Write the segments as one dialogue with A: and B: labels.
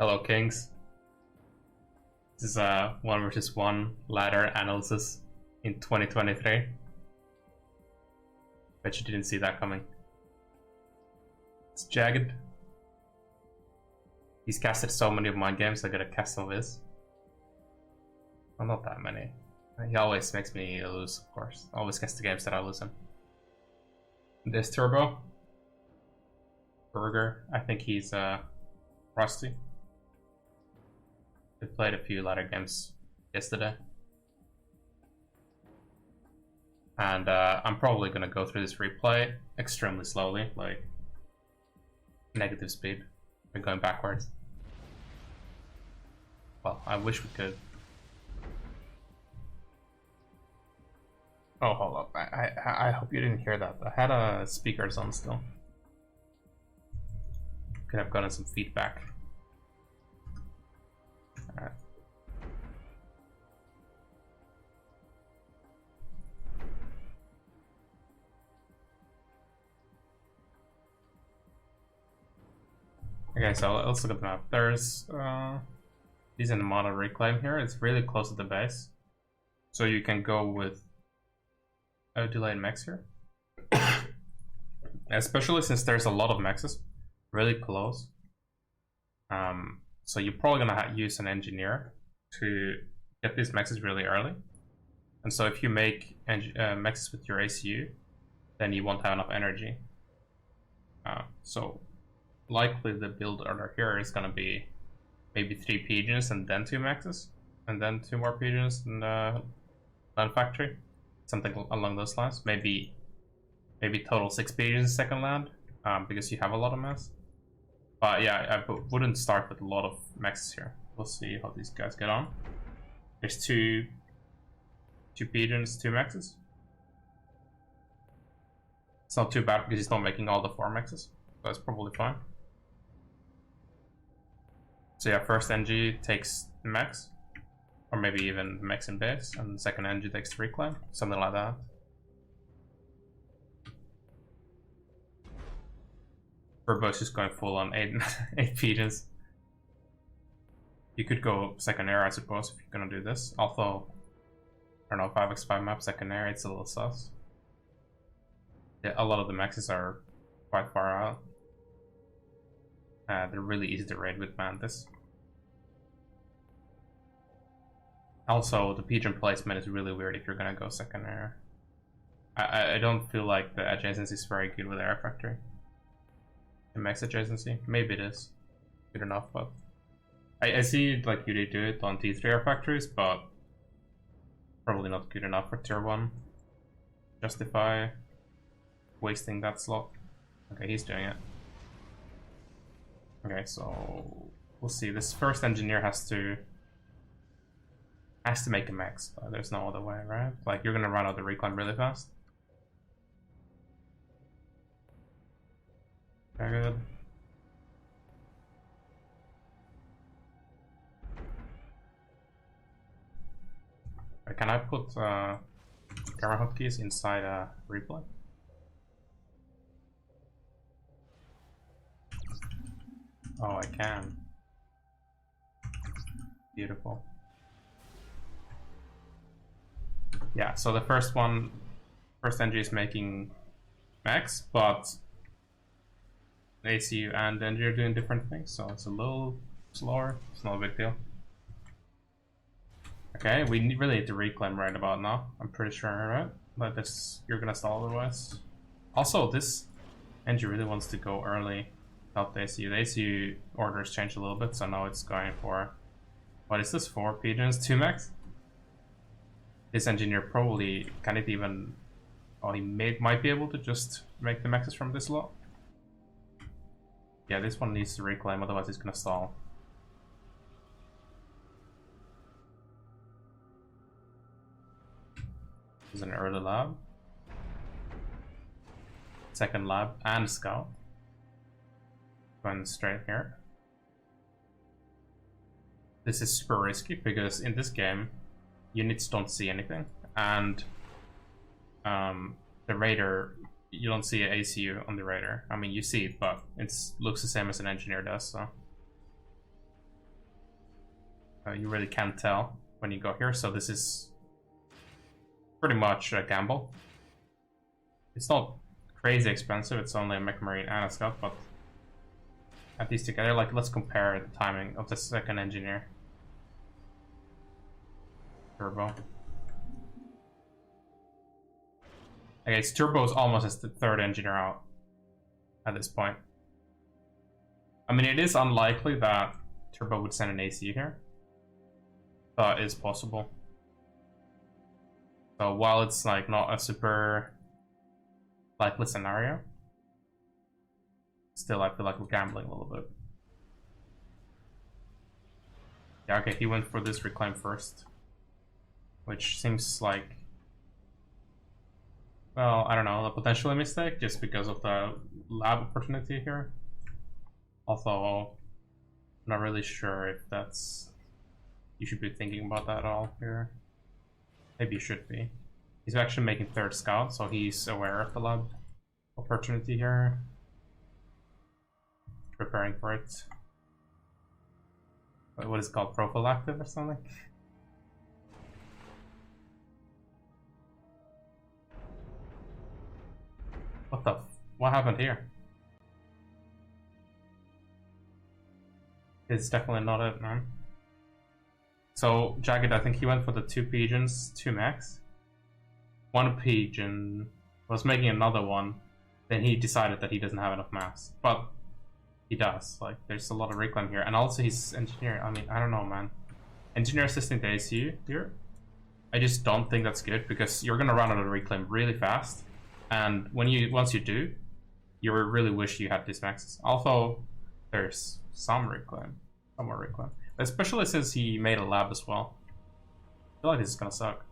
A: Hello, Kings. This is a 1 versus 1 ladder analysis in 2023. Bet you didn't see that coming. It's Jagged. He's casted so many of my games, I gotta cast some of his. Well, not that many. He always makes me lose, of course. Always gets the games that I lose in. This Turbo. Burger. I think he's rusty. We played a few ladder games yesterday. And I'm probably gonna go through this replay extremely slowly, like negative speed. We're going backwards. Well, I wish we could. Oh, hold up. I hope you didn't hear that. I had speakers on still. Could have gotten some feedback. Alright. Okay, so let's look at the map. There's decent amount of reclaim here. It's really close to the base. So you can go with a delayed max here. Especially since there's a lot of maxes really close. So you're probably gonna use an engineer to get these maxes really early. And so if you make maxes with your ACU, then you won't have enough energy. So likely the build order here is gonna be maybe 3 pigeons and then 2 maxes, and then 2 more pigeons in the land factory. Something along those lines. Maybe total 6 pigeons second land, because you have a lot of mass. But yeah, I wouldn't start with a lot of maxes here. We'll see how these guys get on. There's two pigeons, 2 maxes. It's not too bad because he's not making all the 4 maxes. So that's probably fine. So yeah, first NG takes the max. Or maybe even max in base, and the second NG takes the reclaim. Something like that. We're both just going full on 8 pigeons. You could go second air, I suppose, if you're gonna do this. Although, I don't know, 5x5 map second air, it's a little sus. Yeah, a lot of the maxes are quite far out. They're really easy to raid with Mantis. Also, the pigeon placement is really weird if you're gonna go second air. I don't feel like the adjacency is very good with Air Factory. The max adjacency, maybe it is good enough, but I see like you do it on T3 Air Factories, but probably not good enough for tier 1. Justify wasting that slot. Okay, he's doing it. Okay, so we'll see. This first engineer has to make a max. There's no other way, right? Like, you're gonna run out the reclaim really fast. Very good. Can I put camera hotkeys inside a replay? Oh, I can. Beautiful. Yeah, so the first NG is making max, but ACU and NG are doing different things, so it's a little slower. It's not a big deal. Okay, we really need to reclaim right about now. I'm pretty sure, right? But this, you're gonna stall otherwise. Also, this NG really wants to go early without the ACU. The ACU orders changed a little bit, so now it's going for, what is this, 4 pigeons, 2 max? This engineer probably can't even, oh, he might be able to just make the maxes from this lot. Yeah, this one needs to reclaim, otherwise it's gonna stall. This is an early lab. Second lab and scout. Going straight here. This is super risky because in this game, units don't see anything, and the raider, you don't see an ACU on the raider. I mean, you see it, but it looks the same as an engineer does, so You really can't tell when you go here, so this is pretty much a gamble. It's not crazy expensive, it's only a mech marine and a scout, but at least together, like, let's compare the timing of the second engineer. Turbo. Okay, it's Turbo is almost as the third engineer out at this point. I mean, it is unlikely that Turbo would send an AC here, but it's possible. So while it's like not a super likely scenario, still I feel like we're gambling a little bit. Yeah, okay, he went for this reclaim first, which seems like, well, I don't know, a potentially mistake just because of the lab opportunity here. Although, I'm not really sure if that's... You should be thinking about that at all here. Maybe you should be. He's actually making third scout, so he's aware of the lab opportunity here. Preparing for it. What is it called? Prophylactic or something? What happened here? It's definitely not it, man. So, Jagged, I think he went for the 2 pigeons, 2 mechs. 1 pigeon was making another one, then he decided that he doesn't have enough mass. But he does. Like, there's a lot of reclaim here. And also he's engineer. I mean, I don't know, man. Engineer assisting the ACU here? I just don't think that's good because you're gonna run out of reclaim really fast. And once you do, you really wish you had these maxes. Although there's some reclaim. Some more reclaim. Especially since he made a lab as well. I feel like this is gonna suck.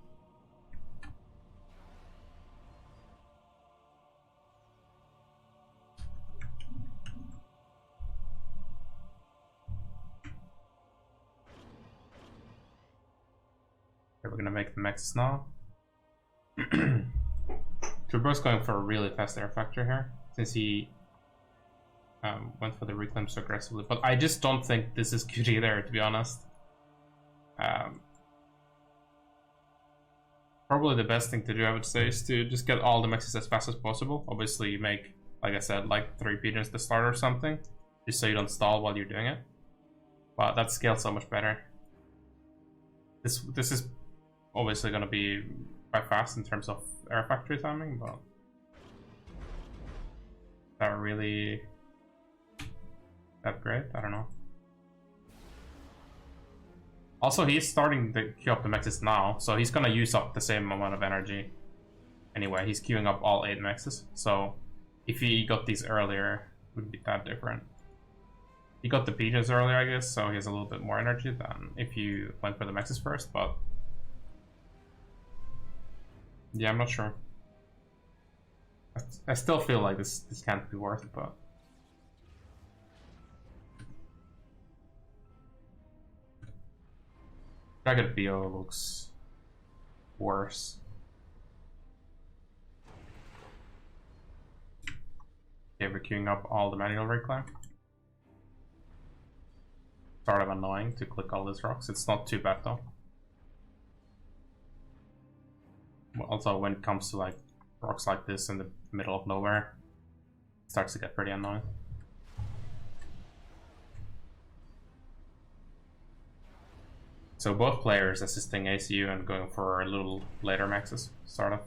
A: Okay, we're gonna make the maxes now. Turbo's going for a really fast air factor here, since he went for the reclaim so aggressively. But I just don't think this is good either, to be honest. Probably the best thing to do, I would say, is to just get all the maxes as fast as possible. Obviously, you make, like I said, like 3 pigeons to start or something, just so you don't stall while you're doing it. But that scales so much better. This is obviously going to be quite fast in terms of air factory timing, but that really that great? I don't know. Also, he's starting to queue up the maxes now, so he's gonna use up the same amount of energy. Anyway, he's queuing up all 8 maxes, so if he got these earlier, it wouldn't be that different. He got the pigeons earlier, I guess, so he has a little bit more energy than if you went for the maxes first, but yeah, I'm not sure. I still feel like this can't be worth it, but Jagged BO looks worse. Okay, we're queuing up all the manual reclaim. Sort of annoying to click all these rocks. It's not too bad though. Also, when it comes to like rocks like this in the middle of nowhere, it starts to get pretty annoying. So both players assisting ACU and going for a little later maxes, sort of.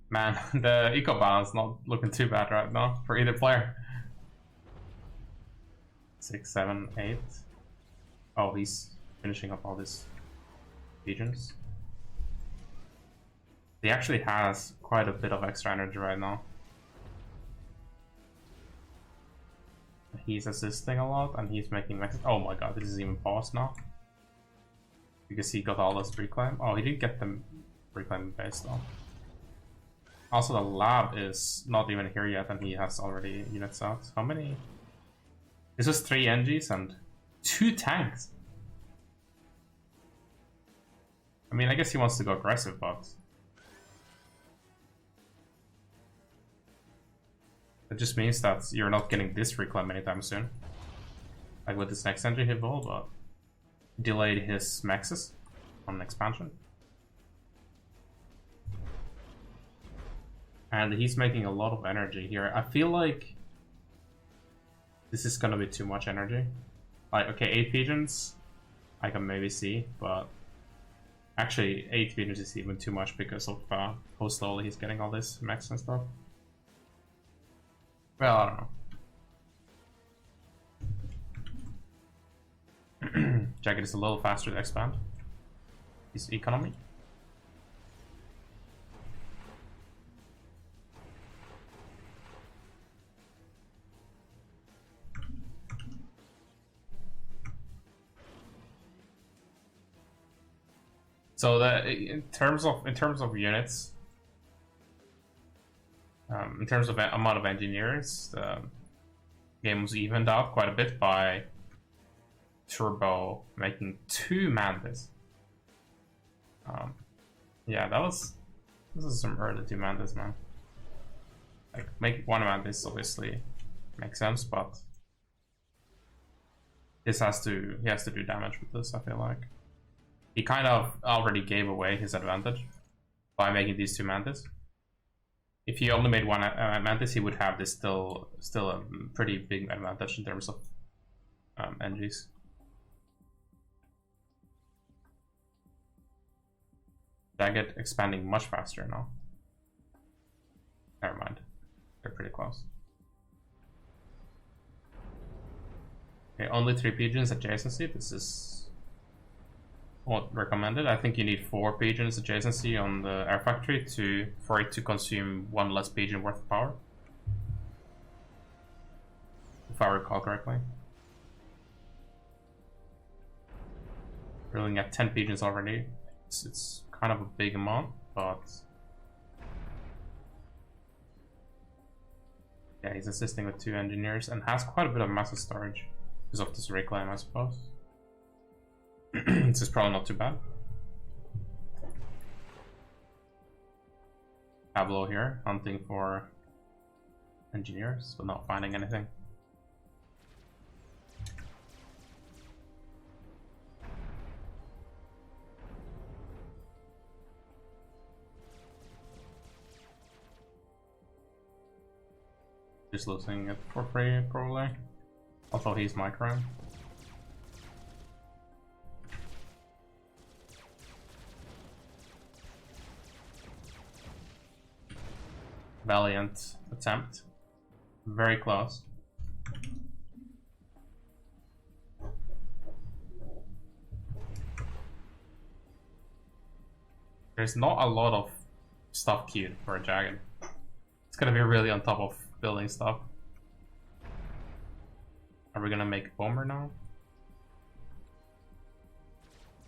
A: Man, the eco balance not looking too bad right now for either player. 6, 7, 8. Oh, he's finishing up all these pigeons. He actually has quite a bit of extra energy right now. He's assisting a lot and he's making max. Oh my god, this is even paused now. Because he got all this reclaim. Oh, he did get them reclaim base though. Also, the lab is not even here yet and he has already units out. How many? This was 3 NGs and 2 tanks. I mean, I guess he wants to go aggressive, but that just means that you're not getting this reclaim anytime soon. like with this next engine he will, but delayed his maxes on expansion. And he's making a lot of energy here. I feel like this is gonna be too much energy. Like, okay, 8 pigeons, I can maybe see, but actually 8 pigeons is even too much because of how slowly he's getting all this max and stuff. Well, I don't know. Jagged is a little faster to expand his economy. So that in terms of units, in terms of amount of engineers, the game was evened out quite a bit by Turbo making 2 mantis. Yeah, this is some early 2 mantis, man. Like, making 1 mantis obviously makes sense, but he has to do damage with this, I feel like. He kind of already gave away his advantage by making these 2 mantis. If he only made 1 mantis, he would have this still a pretty big advantage in terms of NGs. Jagged expanding much faster now. Never mind, they're pretty close. Okay, only 3 pigeons adjacency. This is what recommended. I think you need 4 pigeons adjacency on the air factory for it to consume 1 less pigeon worth of power, if I recall correctly. We're looking at 10 pigeons already. It's kind of a big amount, but yeah, he's assisting with 2 engineers and has quite a bit of massive storage because of this reclaim, I suppose. This is probably not too bad. Pablo here, hunting for engineers, but not finding anything. Just losing it for free, probably. Also, he's microing. Valiant attempt. Very close. There's not a lot of stuff queued for a Jagged. It's gonna be really on top of building stuff. Are we gonna make a bomber now?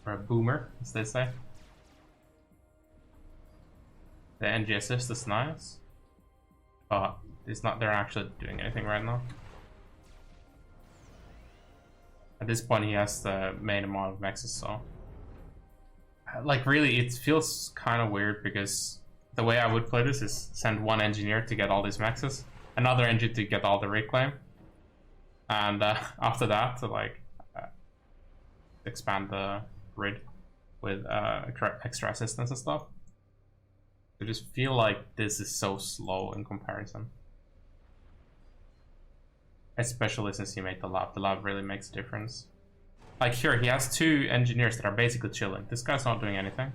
A: Or a boomer, as they say. The NG assist is nice, but they're actually doing anything right now. At this point he has the main amount of maxes, so like really it feels kind of weird because the way I would play this is send 1 engineer to get all these maxes, another engineer to get all the reclaim, and after that to like expand the grid with extra assistance and stuff. I just feel like this is so slow in comparison. Especially since he made the lab. The lab really makes a difference. Like here, he has 2 engineers that are basically chilling. This guy's not doing anything.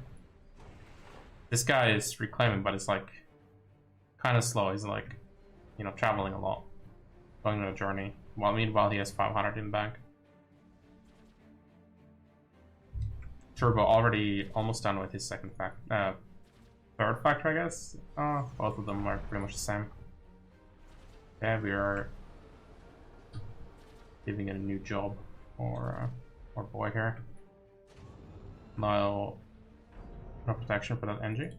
A: This guy is reclaiming, but it's like kind of slow. He's like, you know, traveling a lot, going on a journey. Well, meanwhile, he has 500 in bank. Turbo already almost done with his third factor, I guess. Both of them are pretty much the same. Yeah, we are giving it a new job for our boy here. Now, no protection for that NG.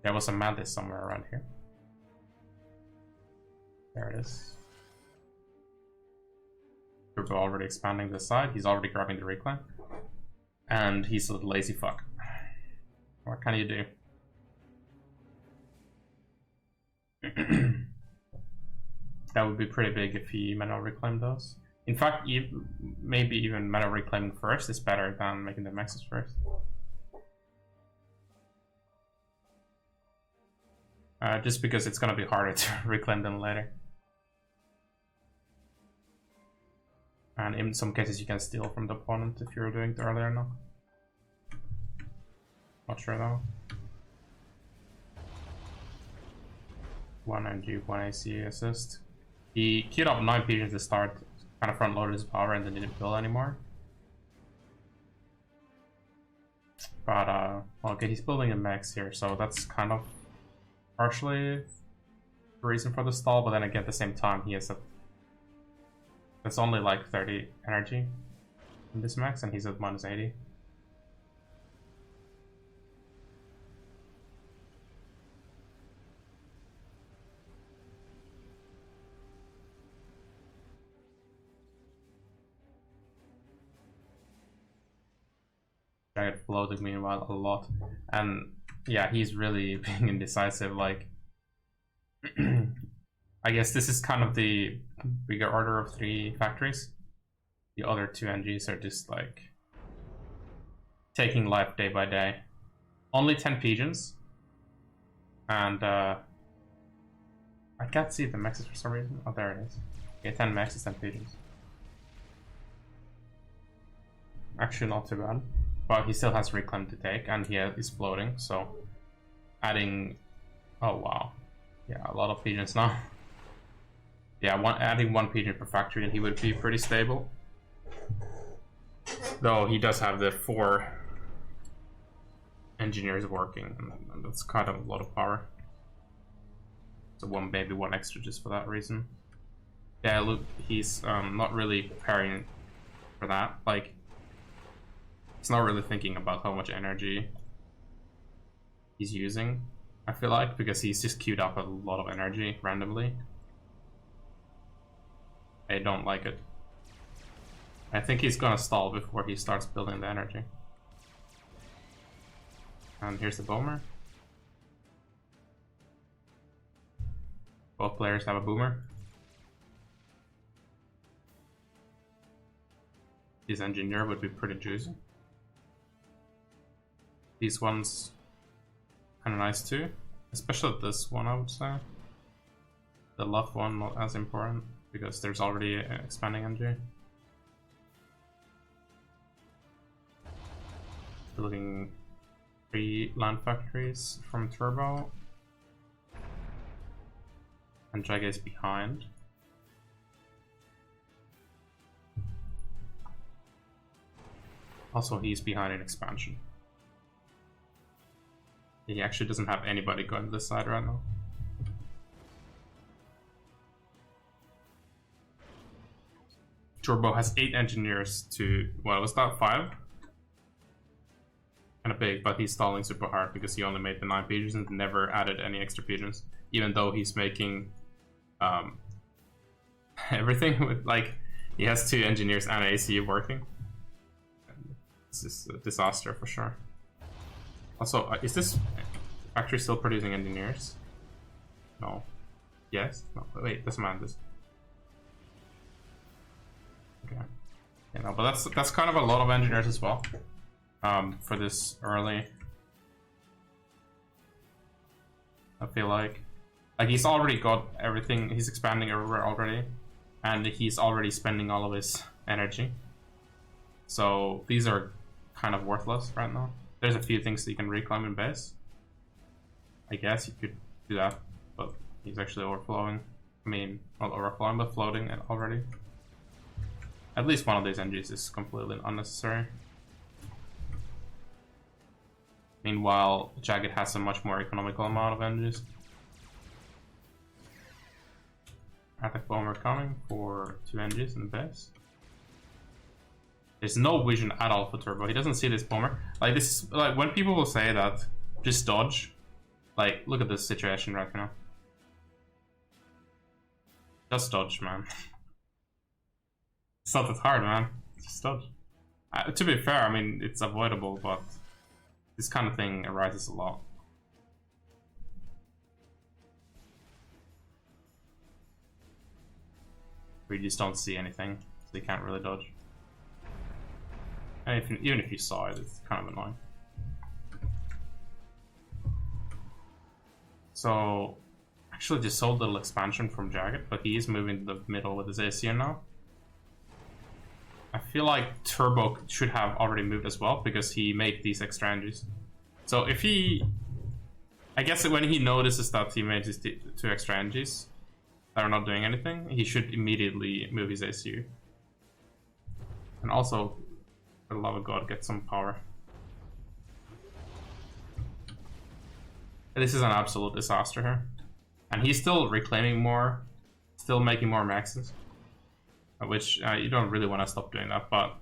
A: There was a mantis somewhere around here. There it is. Turbo already expanding this side. He's already grabbing the reclaim. And he's a lazy fuck. What can you do? That would be pretty big if he manual reclaimed those. In fact, maybe even mana reclaiming first is better than making the maxes first. Just because it's gonna be harder to reclaim them later. And in some cases you can steal from the opponent if you're doing it earlier now. Not sure though. 1 NG, 1 AC assist. He queued up 9 pigeons to start, kind of front loaded his power and then didn't build anymore. But okay, he's building a max here, so that's kind of partially the reason for the stall, but then again at the same time he has it's only like 30 energy in this max and he's at minus 80. Jagged floating meanwhile a lot, and yeah, he's really being indecisive. Like I guess this is kind of the bigger order of 3 factories. The other 2 NGs are just like taking life day by day. Only 10 pigeons, and I can't see the maxes for some reason. Oh, there it is. Okay, 10 maxes, 10 pigeons. Actually not too bad. But he still has reclaim to take, and he is floating, so adding... Oh wow. Yeah, a lot of pigeons now. Yeah, adding 1 pigeon per factory and he would be pretty stable. Though he does have the 4 engineers working, and that's kind of a lot of power. So maybe one extra just for that reason. Yeah, look, he's not really preparing for that. Like, he's not really thinking about how much energy he's using, I feel like, because he's just queued up a lot of energy randomly. I don't like it. I think he's gonna stall before he starts building the energy. And here's the boomer. Both players have a boomer. His engineer would be pretty juicy. These ones kind of nice too, especially this one I would say. The left one not as important because there's already an expanding energy. Building 3 land factories from Turbo, and jagged is behind. Also, he's behind in expansion. He actually doesn't have anybody going to this side right now. Turbo has 8 engineers to, well, was that 5? Kind of big, but he's stalling super hard because he only made the 9 pigeons and never added any extra pigeons, even though he's making everything with, like, he has 2 engineers and an ACU working. It's just a disaster for sure. Also, is this factory still producing engineers? No. Yes? No, wait, doesn't matter this. Okay. You know, but that's kind of a lot of engineers as well. For this early. I feel like he's already got everything, he's expanding everywhere already, and he's already spending all of his energy. So these are kind of worthless right now. There's a few things that you can reclaim in base. I guess you could do that, but he's actually overflowing. I mean, not overflowing, but floating already. At least one of these NGs is completely unnecessary. Meanwhile, Jagged has a much more economical amount of NGs. Attack bomber coming for 2 NGs in the base. There's no vision at all for Turbo. He doesn't see this bomber. Like, this is, like, when people will say that, just dodge. Like, look at this situation right now. Just dodge, man. It's not that hard, man. Just dodge. To be fair, I mean, it's avoidable, but this kind of thing arises a lot. We just don't see anything. so you can't really dodge. And even if you saw it, it's kind of annoying. So, actually just sold a little expansion from Jagged, but he is moving to the middle with his ACN now. I feel like Turbo should have already moved as well, because he made these extra energies. So if he... I guess when he notices that he made his 2 extra energies that are not doing anything, he should immediately move his ACU. And also, for the love of God, get some power. This is an absolute disaster here. And he's still reclaiming more, still making more maxes. Which, you don't really want to stop doing that, but...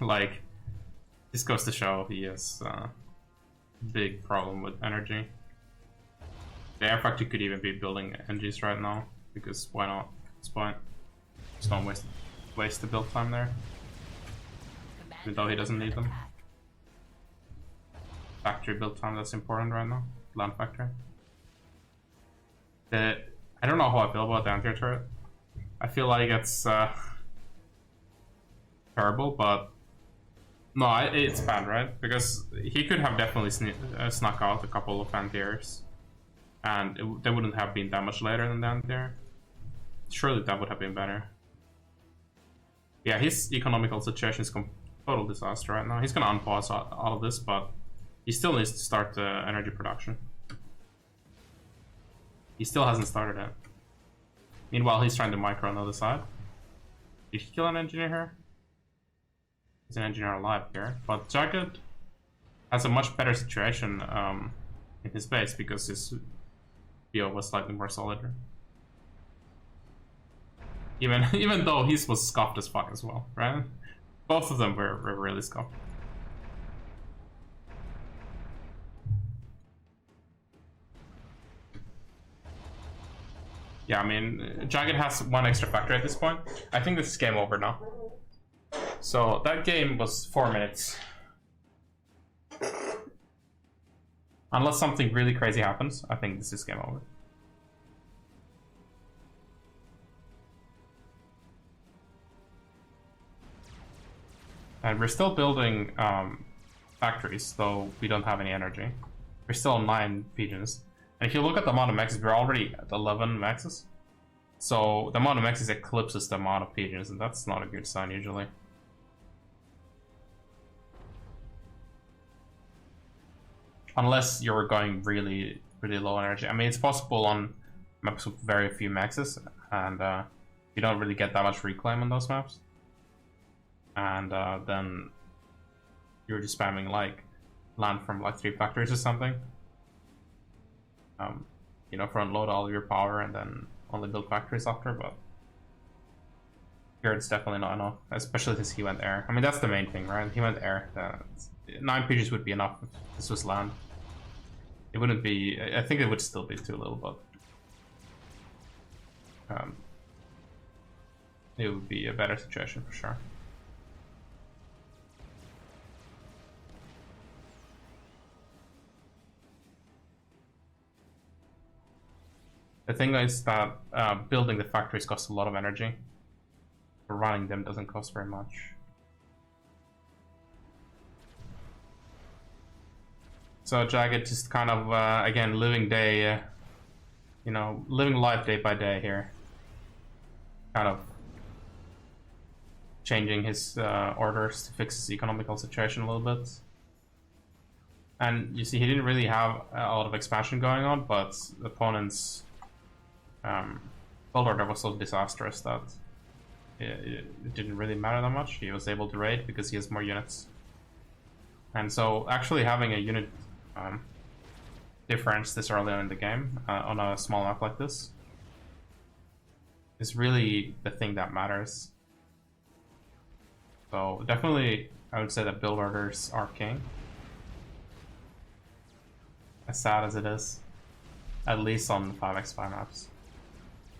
A: like, this goes to show he has a big problem with energy. The air factory could even be building energies right now, because why not? At this point. Just don't waste the build time there. Even though he doesn't need them. Factory build time, that's important right now. Land factory. I don't know how I feel about the anti-air turret. I feel like it's terrible, but no, it's bad, right? Because he could have definitely snuck out a couple of anti-airs, and they wouldn't have been that much later than the anti-air. Surely that would have been better. Yeah, his economical situation is total disaster right now. He's gonna unpause all of this, but he still needs to start the energy production. He still hasn't started it. Meanwhile, he's trying to micro on the other side. Did he kill an engineer here? There's an engineer alive here. But Jagged has a much better situation in his base because his BO was slightly more solid. Even though his was scuffed as fuck as well, right? Both of them were really scuffed. Yeah, I mean, Jagged has 1 extra factory at this point. I think this is game over now. So that game was 4 minutes. Unless something really crazy happens, I think this is game over. And we're still building factories, though we don't have any energy. We're still on 9 pigeons. And if you look at the amount of maxes, we're already at 11 maxes. So the amount of maxes eclipses the amount of pigeons, and that's not a good sign usually. Unless you're going really low energy. I mean, it's possible on maps with very few maxes, and you don't really get that much reclaim on those maps. And then you're just spamming like land from like 3 factories or something. You know, front load all of your power and then only build factories after, but here it's definitely not enough, especially since he went air. I mean, that's the main thing, right? He went air. 9 pages would be enough if this was land. It wouldn't be, I think it would still be too little, but it would be a better situation for sure. The thing is that building the factories costs a lot of energy. Running them doesn't cost very much. So Jagged just kind of, again, living day, you know, living life day by day here. Kind of changing his orders to fix his economical situation a little bit. And you see, he didn't really have a lot of expansion going on, but the opponent's build order was so disastrous that it didn't really matter that much. He was able to raid because he has more units. And so actually having a unit difference this early on in the game on a small map like this is really the thing that matters. So definitely I would say that build orders are king. As sad as it is. At least on 5x5 maps.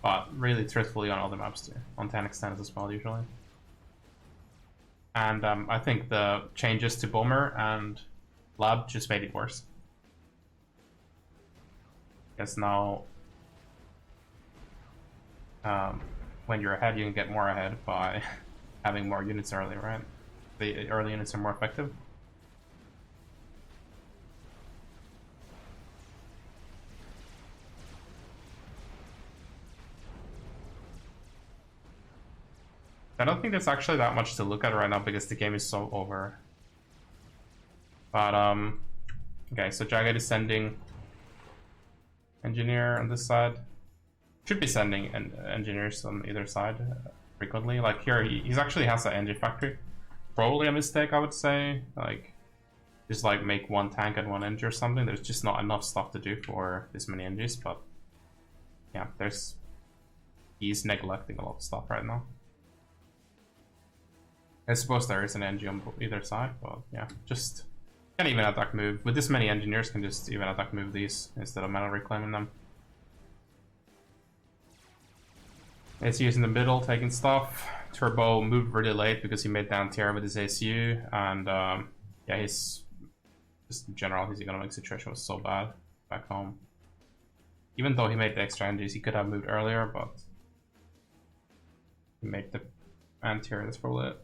A: But really, truthfully, on other maps too. On 10x10s as well, usually. And I think the changes to Boomer and Lab just made it worse. Because now when you're ahead, you can get more ahead by having more units early, right? The early units are more effective. I don't think there's actually that much to look at right now because the game is so over. But okay, so Jagged is sending engineer on this side. Should be sending engineers on either side frequently. Like here, he actually has an engine factory. Probably a mistake, I would say. Like, just like make one tank and one engine or something. There's just not enough stuff to do for this many engines, but yeah, he's neglecting a lot of stuff right now. I suppose there is an engine on either side, but yeah, just can even attack move. With this many engineers, can just even attack move these instead of metal reclaiming them. It's using the middle, taking stuff. Turbo moved really late because he made down tier with his ACU, and yeah, he's just in general his economic situation was so bad back home. Even though he made the extra engines, he could have moved earlier, but he made the anti-tier. That's probably it.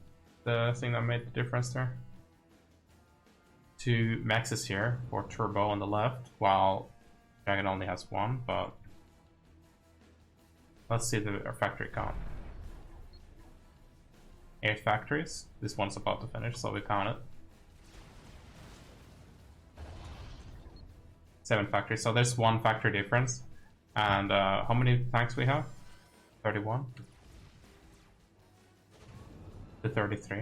A: The thing that made the difference there. 2 maxes here for Turbo on the left, while Dragon only has 1, but let's see our factory count. 8 factories. This one's about to finish, so we count it. 7 factories, so there's 1 factory difference. And how many tanks we have? 31 to 33.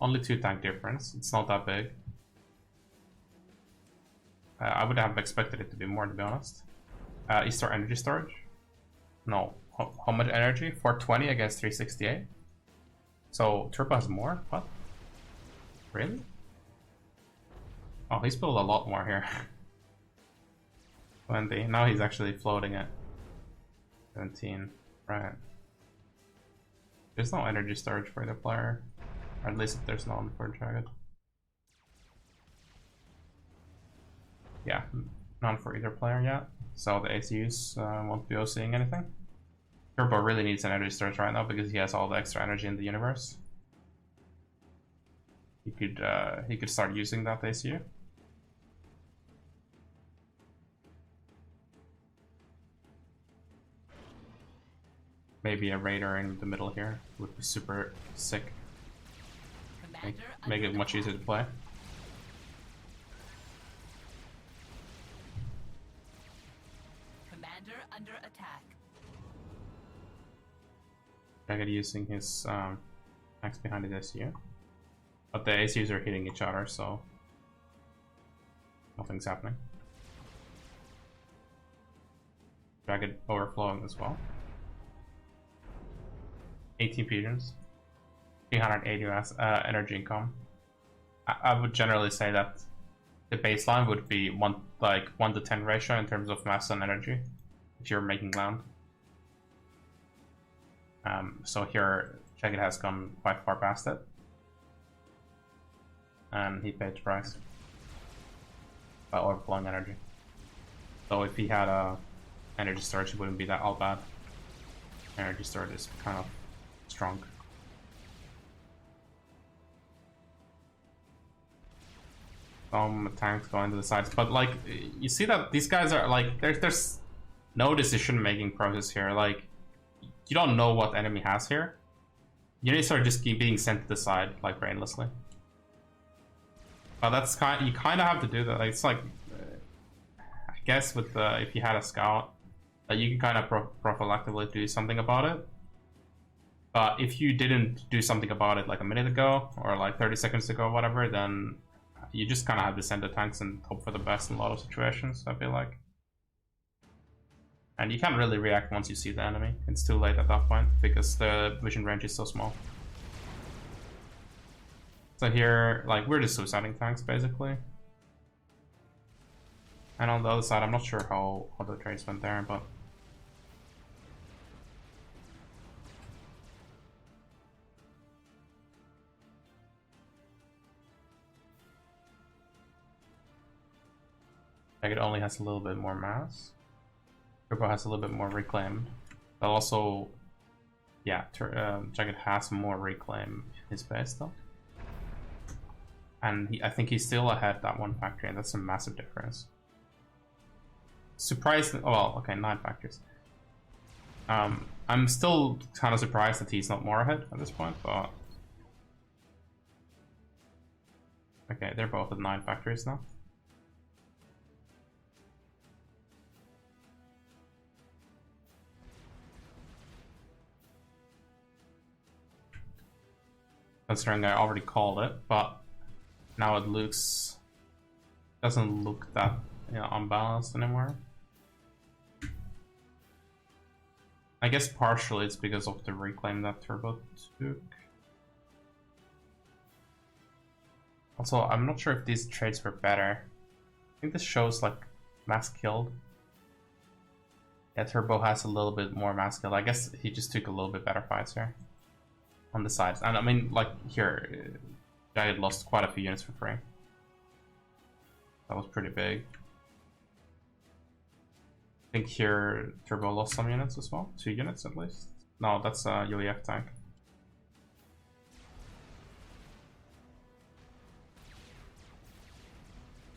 A: Only 2 tank difference. It's not that big. I would have expected it to be more, to be honest. Is there energy storage? No. How much energy? 420 against 368. So Turbo has more? What? Really? Oh, he's built a lot more here. 20. Now he's actually floating at 17. Right. There's no energy storage for either player. Or at least if there's none for Jagged. Yeah, none for either player yet. So the ACUs won't be OCing anything. Turbo really needs an energy storage right now because he has all the extra energy in the universe. He could start using that ACU. Maybe a raider in the middle here would be super sick. Make it much easier to play.
B: Commander under attack.
A: Jagged using his tanks behind his ACU. But the ACUs are hitting each other, so nothing's happening. Jagged overflowing as well. 18 pigeons. 380 energy income. I would generally say that the baseline would be 1 to 10 ratio in terms of mass and energy if you're making land. So here Jagged has gone quite far past it, and he paid the price by overflowing energy. So if he had a energy storage, it wouldn't be that all bad. Energy storage is kind of strong. Some tanks going to the sides, but like you see that these guys are like there's no decision making process here. Like you don't know what enemy has here. Units are just being sent to the side like brainlessly. But that's you kind of have to do that. Like, it's like I guess with if you had a scout, you can kind of prophylactically do something about it. But if you didn't do something about it like a minute ago or like 30 seconds ago, whatever, then you just kind of have to send the tanks and hope for the best in a lot of situations, I feel like. And you can't really react once you see the enemy. It's too late at that point because the vision range is so small. So here, like, we're just suiciding tanks basically. And on the other side, I'm not sure how the trades went there, but like it only has a little bit more mass. Turbo has a little bit more reclaimed. But also Yeah, Jagged has more reclaim in his base though. And I think he's still ahead that one factory, and that's a massive difference. Surprised, well, okay, 9 factories. I'm still kind of surprised that he's not more ahead at this point, but... Okay, they're both at 9 factories now. Considering I already called it, but now it doesn't look that unbalanced anymore. I guess partially it's because of the reclaim that Turbo took. Also, I'm not sure if these trades were better. I think this shows like mass killed. Yeah, Turbo has a little bit more mass killed. I guess he just took a little bit better fights here on the sides. And I mean, like here, Jagged lost quite a few units for free. That was pretty big. I think here Turbo lost some units as well. 2 units at least. No, that's a UEF tank.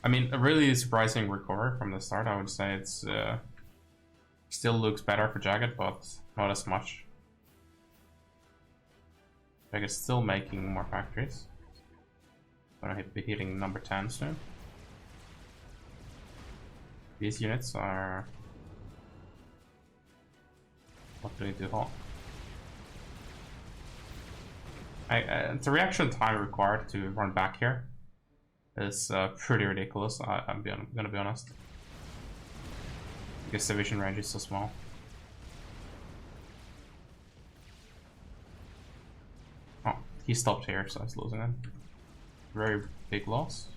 A: I mean, a really surprising recovery from the start. I would say it's still looks better for Jagged, but not as much. Jagged's still making more factories. Gonna be hitting number 10 soon. These units are... What do they do? The reaction time required to run back here is pretty ridiculous. I'm gonna be honest, because the vision range is so small. Oh, he stopped here, so he's losing it. Very big loss.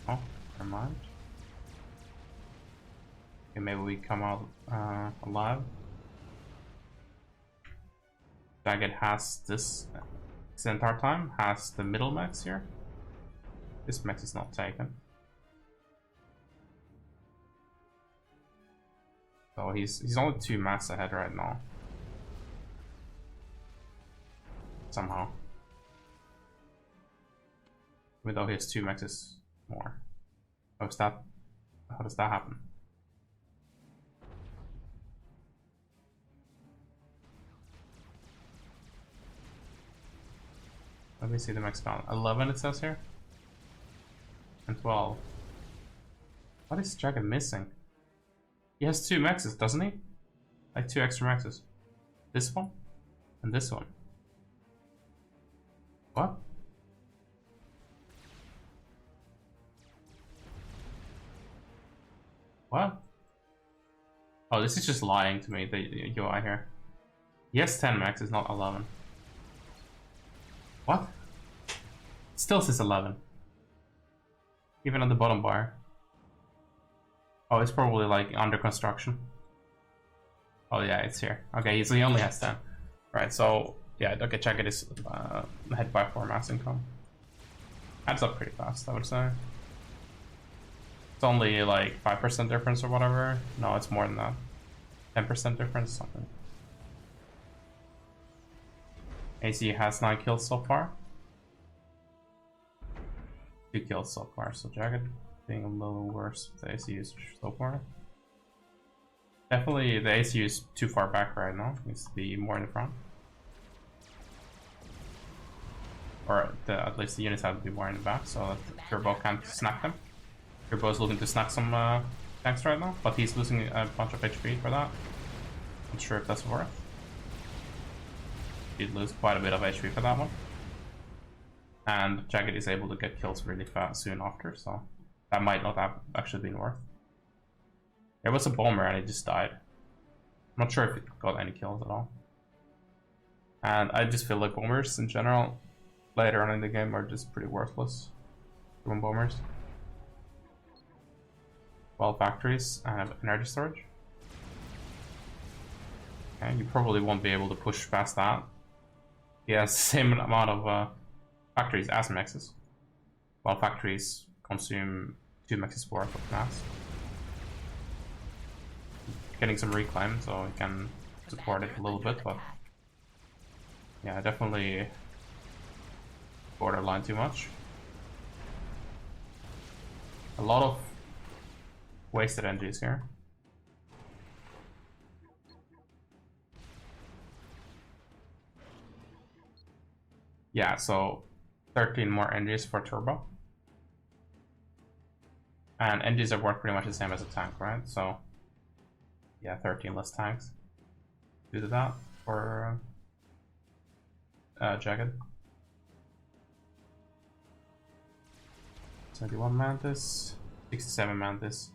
A: Oh, never mind. Okay, maybe we come out alive. Jagged has this entire time, has the middle max here. This max is not taken. So he's only 2 max ahead right now. Somehow. Even though he has 2 maxes more. How does that happen? Let me see the max count. 11 it says here. And 12. What is Jagged missing? He has 2 maxes, doesn't he? Like 2 extra maxes. This one and this one. What? What? Oh, this is just lying to me, the UI here. He has 10 maxes, not 11. What? It still says 11. Even on the bottom bar. Oh, it's probably like under construction. Oh yeah, it's here. Okay, so he only has 10. Right, so yeah, okay, check it is ahead by 4 mass income. Adds up pretty fast, I would say. It's only like 5% difference or whatever. No, it's more than that. 10% difference, something. AC has 9 kills so far. 2 kills so far, so Jagged being a little worse with the ACUs so far. Definitely the ACU is too far back right now, needs to be more in the front. Or at least the units have to be more in the back so that Turbo can't snack them. Turbo's looking to snack some tanks right now, but he's losing a bunch of HP for that. Not sure if that's worth. He'd lose quite a bit of HP for that one. And Jagged is able to get kills really fast soon after, so that might not have actually been worth. There was a bomber and it just died. I'm not sure if it got any kills at all. And I just feel like bombers in general later on in the game are just pretty worthless. Human bombers. 12 factories and energy storage. Okay, you probably won't be able to push past that. He has the same amount of factories as maxes, while factories consume 2 maxes worth of mass. Getting some reclaim, so he can support it a little bit, but yeah, definitely borderline too much. A lot of wasted energies here. Yeah, so 13 more energies for turbo. And energies are worth pretty much the same as a tank, right? So yeah, 13 less tanks. Do that for jagged. 71 mantis, 67 mantis.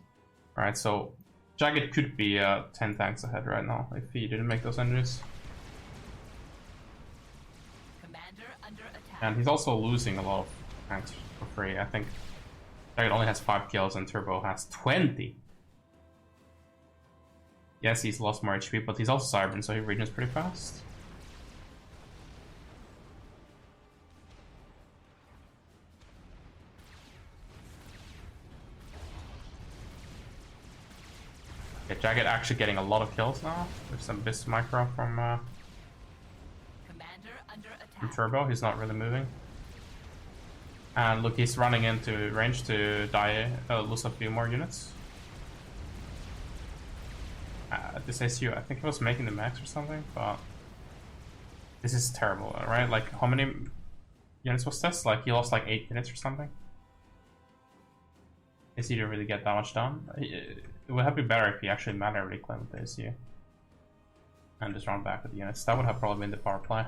A: Alright, so jagged could be 10 tanks ahead right now if he didn't make those energies. And he's also losing a lot of tanks for free. I think jagged only has 5 kills and turbo has 20. Yes, he's lost more HP, but he's also Cybern, so he regens pretty fast. Okay, jagged actually getting a lot of kills now. There's some Bis Micro from turbo. He's not really moving. And look, he's running into range to die, lose a few more units. This ACU, I think he was making the max or something, but this is terrible, right? Like, how many units was this? Like, he lost like 8 units or something. ACU didn't really get that much done. It would have been better if he actually manually reclaimed the ACU and just run back with the units. That would have probably been the power play.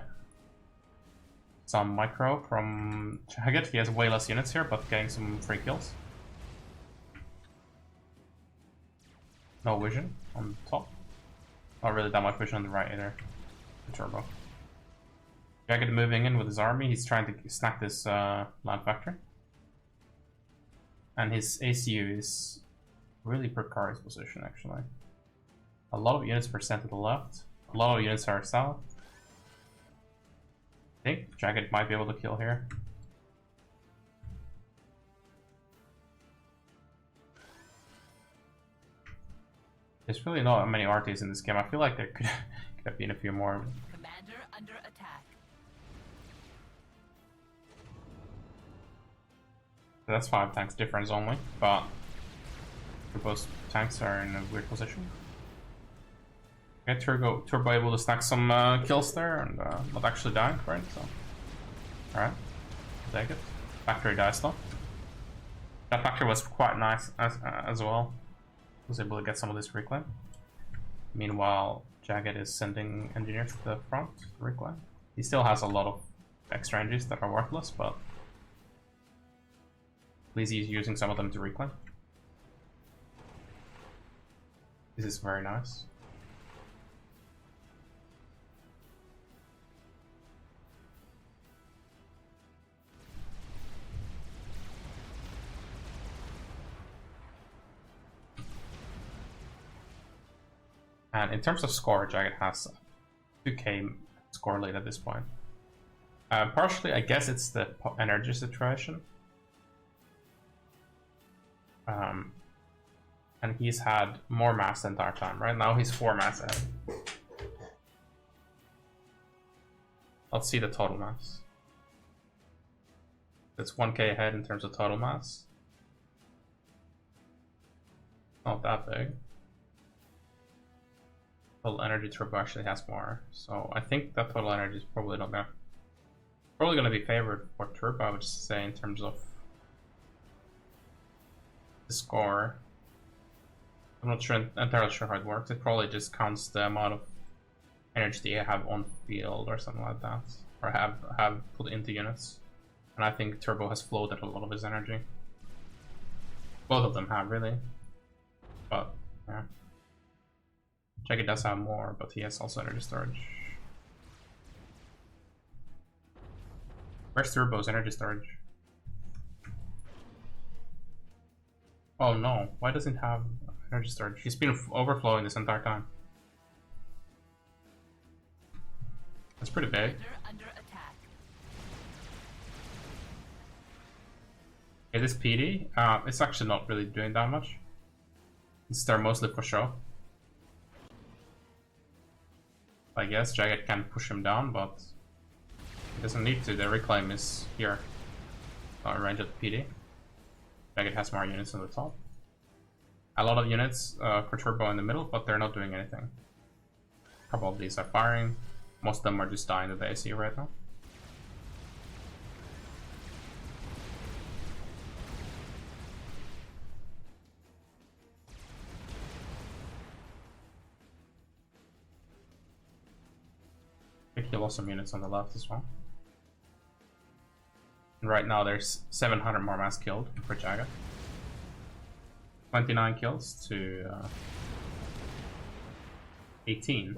A: Some micro from jagged. He has way less units here, but getting some free kills. No vision on top. Not really that much vision on the right either. The turbo. Jagged moving in with his army. He's trying to snack this land factory. And his ACU is really precarious position actually. A lot of units percent to the left. A lot of units are south. I think jagged might be able to kill here. There's really not many RTs in this game. I feel like there could have been a few more.
B: Commander under attack.
A: That's 5 tanks difference only, but both tanks are in a weird position. Okay, Turbo able to stack some kills there and not actually dying, right? So, alright, take it. Factory dies though. That factory was quite nice as well. Was able to get some of this reclaim. Meanwhile, Jagged is sending engineers to the front to reclaim. He still has a lot of extra energies that are worthless, but at least he's using some of them to reclaim. This is very nice. And in terms of score, Jagged has 2k score lead at this point. Partially, I guess it's the energy situation. And he's had more mass the entire time. Right now he's 4 mass ahead. Let's see the total mass. It's 1k ahead in terms of total mass. Not that big. Total energy turbo actually has more, so I think that total energy is probably not gonna be favored for turbo. I would say in terms of the score. I'm not entirely sure how it works. It probably just counts the amount of energy you have on field or something like that, or have put into units. And I think turbo has floated a lot of his energy. Both of them have really, but yeah. Jagged does have more, but he has also energy storage. Where's Turbo's energy storage? Oh no, why doesn't he have energy storage? He's been overflowing this entire time. That's pretty big.
B: Under attack.
A: Okay, this PD, it's actually not really doing that much. It's there mostly for show. I guess Jagged can push him down, but he doesn't need to. The reclaim is here. Range of the PD. Jagged has more units on the top. A lot of units for Turbo in the middle, but they're not doing anything. A couple of these are firing. Most of them are just dying to the AC right now. I think he lost some units on the left as well. And right now there's 700 more mass killed for Jagged. 29 kills to 18.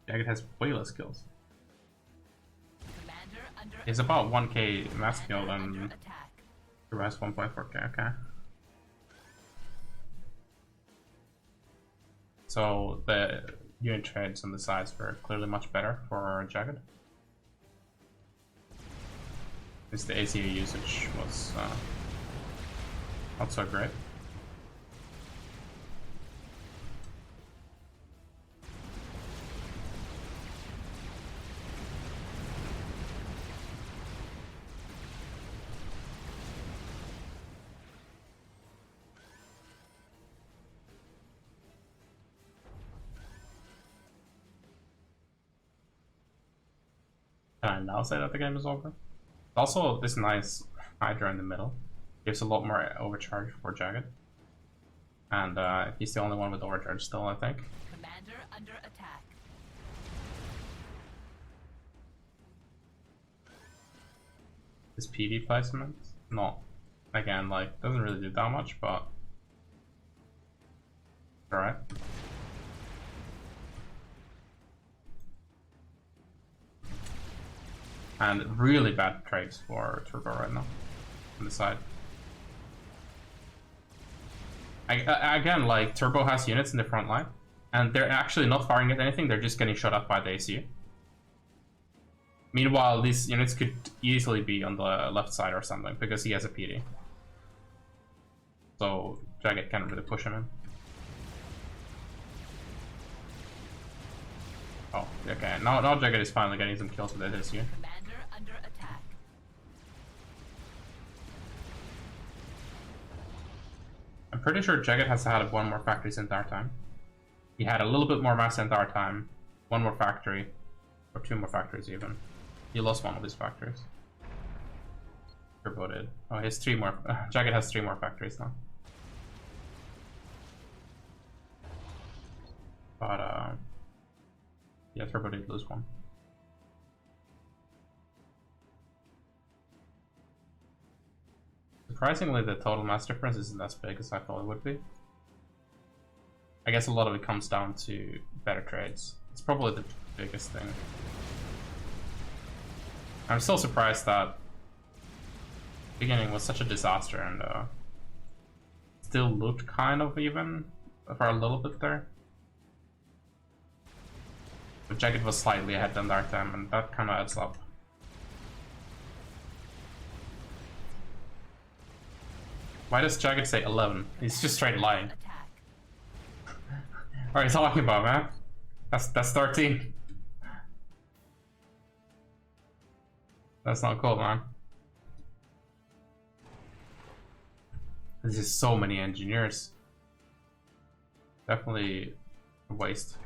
A: Jagged has way less kills. It's about 1k mass kill and the rest 1.4k, okay. So the unit trades on the sides were clearly much better for Jagged. Because the ACA usage was not so great. Can I now say that the game is over? Also, this nice Hydra in the middle gives a lot more overcharge for Jagged. And he's the only one with overcharge still, I think.
B: Commander under attack.
A: This PD placement, not, again, like, doesn't really do that much, but alright. And really bad trades for Turbo right now on the side. Again, like, Turbo has units in the front line, and they're actually not firing at anything, they're just getting shot up by the ACU. Meanwhile, these units could easily be on the left side or something, because he has a PD. So, Jagged can't really push him in. Oh, okay, now Jagged is finally getting some kills with the ACU.
B: Commander under attack.
A: I'm pretty sure Jagged has had one more factory this entire time. He had a little bit more mass the entire time, one more factory, or two more factories even. He lost one of his factories. Turbo did. Oh, he has three more. Jagged has 3 more factories now. But yeah, Turbo did lose one. Surprisingly, the total mass difference isn't as big as I thought it would be. I guess a lot of it comes down to better trades. It's probably the biggest thing. I'm still surprised that the beginning was such a disaster and still looked kind of even for a little bit there. But Jagged was slightly ahead than Dark Time, and that kind of adds up. Why does Jagged say 11? He's just straight lying. What are you talking about, man? That's 13. That's not cool, man. This is so many engineers. Definitely a waste.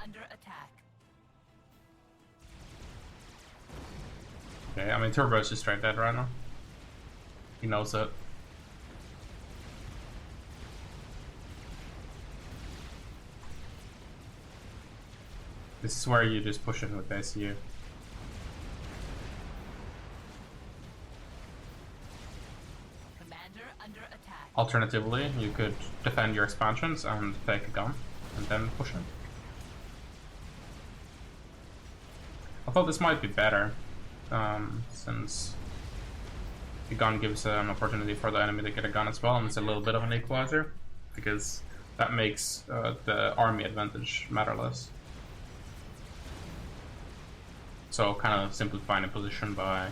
B: Under attack.
A: Okay, I mean Turbo's just straight dead right now. He knows it. This is where you just push it with the ACU.
B: Commander under attack.
A: Alternatively, you could defend your expansions and take a gun and then push it. I thought this might be better, since the gun gives an opportunity for the enemy to get a gun as well, and it's a little bit of an equalizer, because that makes the army advantage matter less. So kind of simplifying the position by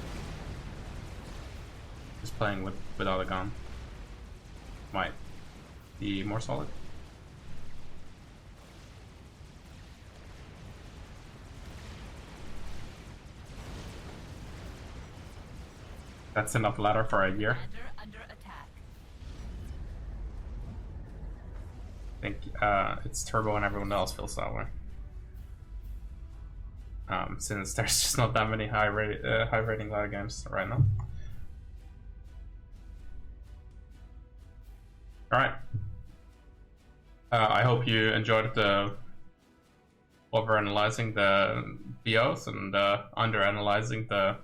A: just playing without a gun might be more solid. That's enough ladder for a year.
B: Under attack.
A: I think it's Turbo and everyone else feels that way. Since there's just not that many high rating ladder games right now. Alright. I hope you enjoyed the overanalyzing the BOs and underanalyzing the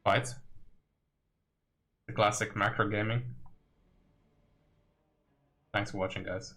A: fights. The classic macro gaming. Thanks for watching, guys.